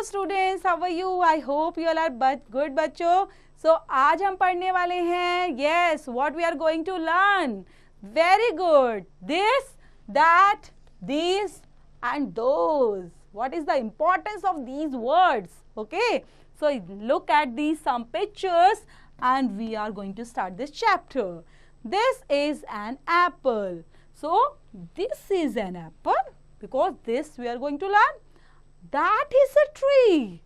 students, how are you? I hope you all are good बच्चों. So आज हम पढ़ने वाले हैं yes, what we are going to learn. Very good. This, that, these and those. What is the importance of these words? Okay. So look at these some pictures and we are going to start this chapter. This is an apple. So this is an apple because this we are going to learn. That is a tree.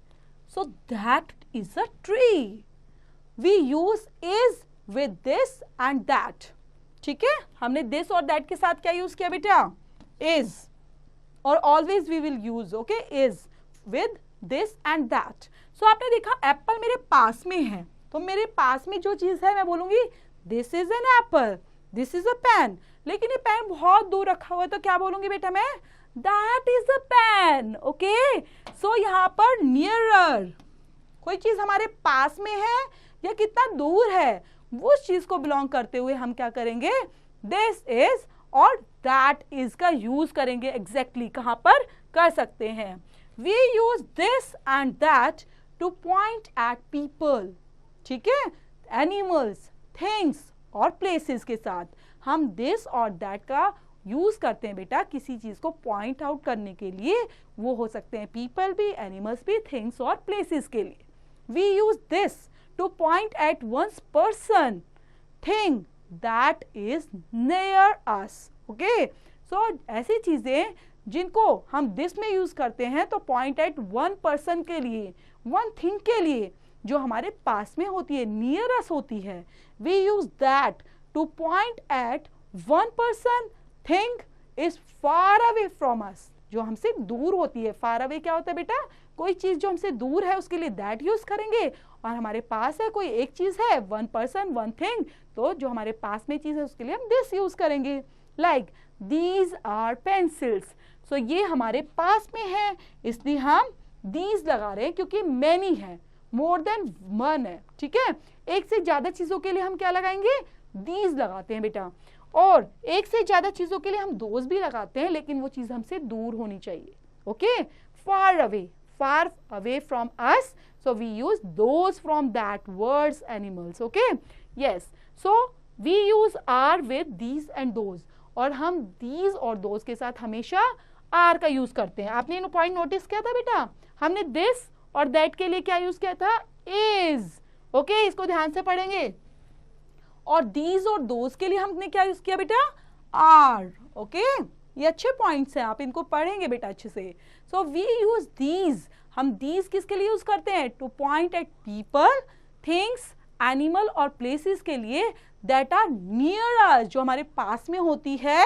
So that is a tree. We use is with this and that. ठीक है, हमने this और that के साथ क्या use किया बेटा? Is. और always we will use okay is with this and that. So आपने देखा एप्पल मेरे पास में है, तो मेरे पास में जो चीज है मैं बोलूंगी this is an apple, this is a pen. लेकिन ये पेन बहुत दूर रखा हुआ है तो क्या बोलूंगी बेटा मैं? That is a pen. Okay. So यहाँ पर nearer, कोई चीज हमारे पास में है या कितना दूर है, वो उस चीज को बिलोंग करते हुए हम क्या करेंगे? This is और that is का यूज करेंगे. Exactly कहाँ पर कर सकते हैं? We use this and that to point at people. ठीक है, animals, things और places के साथ हम this और that का यूज करते हैं बेटा किसी चीज को पॉइंट आउट करने के लिए. वो हो सकते हैं पीपल भी, एनिमल्स भी, थिंग्स और प्लेसेस के लिए. We use this to point at one's person, thing that is near us. Okay, so ऐसी चीजें जिनको हम दिस में यूज करते हैं तो पॉइंट एट वन पर्सन के लिए, वन थिंग के लिए जो हमारे पास में होती है, नियर अस होती है. We use that to point at one person, thing is far away from us, जो हमसे दूर होती है. फार अवे क्या होता है बेटा? कोई चीज जो हमसे दूर है उसके लिए दैट यूज करेंगे, और हमारे पास है कोई एक चीज है, वन पर्सन वन थिंग, तो जो हमारे पास में चीज है उसके लिए हम दिस यूज करेंगे. Like these are pencils. So ये हमारे पास में है इसलिए हम दीज लगा रहे हैं क्योंकि मैनी है, मोर देन वन है. ठीक है, एक से ज्यादा चीजों के लिए हम क्या लगाएंगे? दीज लगाते हैं बेटा. और एक से ज्यादा चीजों के लिए हम दोज भी लगाते हैं, लेकिन वो चीज हमसे दूर होनी चाहिए. Okay, far away from us, so we use those from that, words, animals. Okay, yes. So we use are with these and those, और हम दीज और दोज के साथ हमेशा आर का यूज करते हैं. आपने इन पॉइंट नोटिस किया था बेटा? हमने दिस और दैट के लिए क्या यूज किया था? इज. ओके, इसको ध्यान से पढ़ेंगे. और दीज और दोज के लिए हमने क्या यूज किया बेटा? आर. ओके, ये अच्छे पॉइंट्स हैं, आप इनको पढ़ेंगे बेटा अच्छे से. So we use these. हम दीज किसके लिए यूज करते हैं? To point at people, things, animal और प्लेसेस के लिए दैट आर नियर अस, जो हमारे पास में होती है.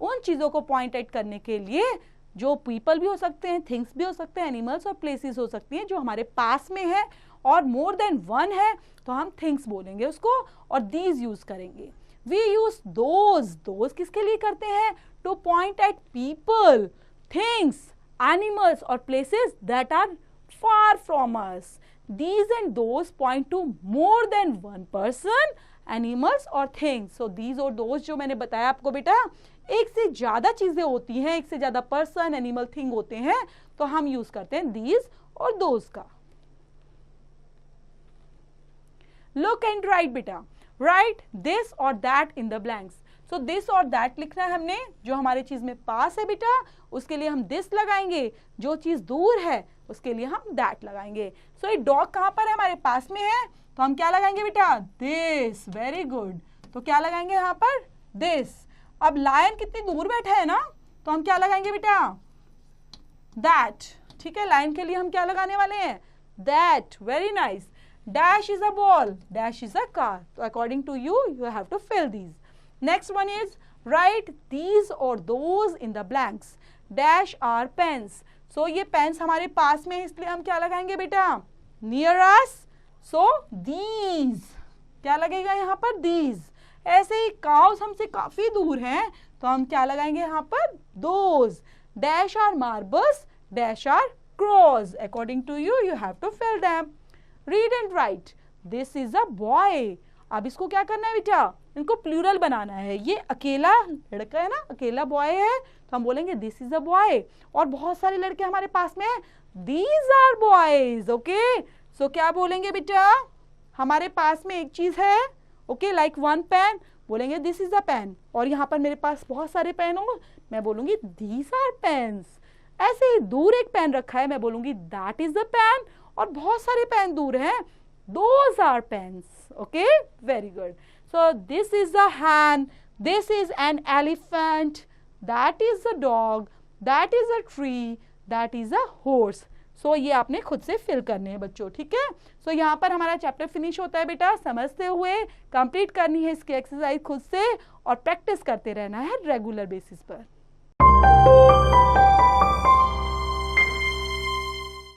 उन चीजों को पॉइंट एट करने के लिए, जो पीपल भी हो सकते हैं, थिंग्स भी हो सकते हैं, एनिमल्स और प्लेसेस हो सकती हैं, जो हमारे पास में है. और मोर देन वन है तो हम थिंग्स बोलेंगे उसको, और दीज यूज करेंगे. वी यूज दोज किसके लिए करते हैं? To point at people, things, animals और places that are far from us. These and those point to more than one person, animals और थिंग्स. सो दीज और दोज जो मैंने बताया आपको बेटा, एक से ज्यादा चीजें होती हैं, एक से ज्यादा पर्सन, एनिमल, थिंग होते हैं, तो हम यूज करते हैं दीज और दोज का. Look and write बेटा. Write this or that in the blanks. So this और that लिखना है हमने. जो हमारे चीज में पास है बेटा उसके लिए हम this लगाएंगे, जो चीज दूर है उसके लिए हम that लगाएंगे. So ये dog कहाँ पर है? हमारे पास में है, तो हम क्या लगाएंगे बेटा? this. Very good. तो क्या लगाएंगे यहाँ पर? this. अब lion कितनी दूर बैठा है ना, तो हम क्या लगाएंगे बेटा? that. ठीक है, lion के लिए हम क्या लगाने वाले हैं? that. Very nice. Dash is a ball, dash is a car. So according to you, you have to fill these. Next one is write these or those in the blanks. Dash are pens. So ये pens हमारे पास में है इसलिए हम क्या लगाएंगे बेटा? Near us. So these. क्या लगेगा यहाँ पर? These. ऐसे ही cows हमसे काफी दूर हैं तो हम क्या लगाएंगे यहाँ पर? Those. Dash are marbles, dash are crows. According to you, you have to fill them. Read and write. This is a boy. अब इसको क्या करना है बेटा? इनको प्लूरल बनाना है. ये अकेला लड़का है ना, अकेला बॉय है, तो हम बोलेंगे दिस इज अ बॉय. और बहुत सारे लड़के हमारे पास में हैं these are boys. Okay, so क्या बोलेंगे बेटा, हमारे पास में एक चीज है, ओके, लाइक वन पेन, बोलेंगे दिस इज अ पेन, और यहाँ पर मेरे पास बहुत सारे पेन होंगे, मैं बोलूंगी दीज आर पेन्स. ऐसे ही दूर एक पेन रखा है, मैं बोलूंगी दैट इज द पेन, और बहुत सारे पेन दूर हैं, those are pens. Okay, very good. So this is the hand, this is an elephant, that is a dog, that is a tree, that is a horse. So ये आपने खुद से fill करने हैं बच्चों, ठीक है. सो यहाँ पर हमारा चैप्टर फिनिश होता है बेटा. समझते हुए कंप्लीट करनी है इसकी एक्सरसाइज खुद से, और प्रैक्टिस करते रहना है रेगुलर बेसिस पर.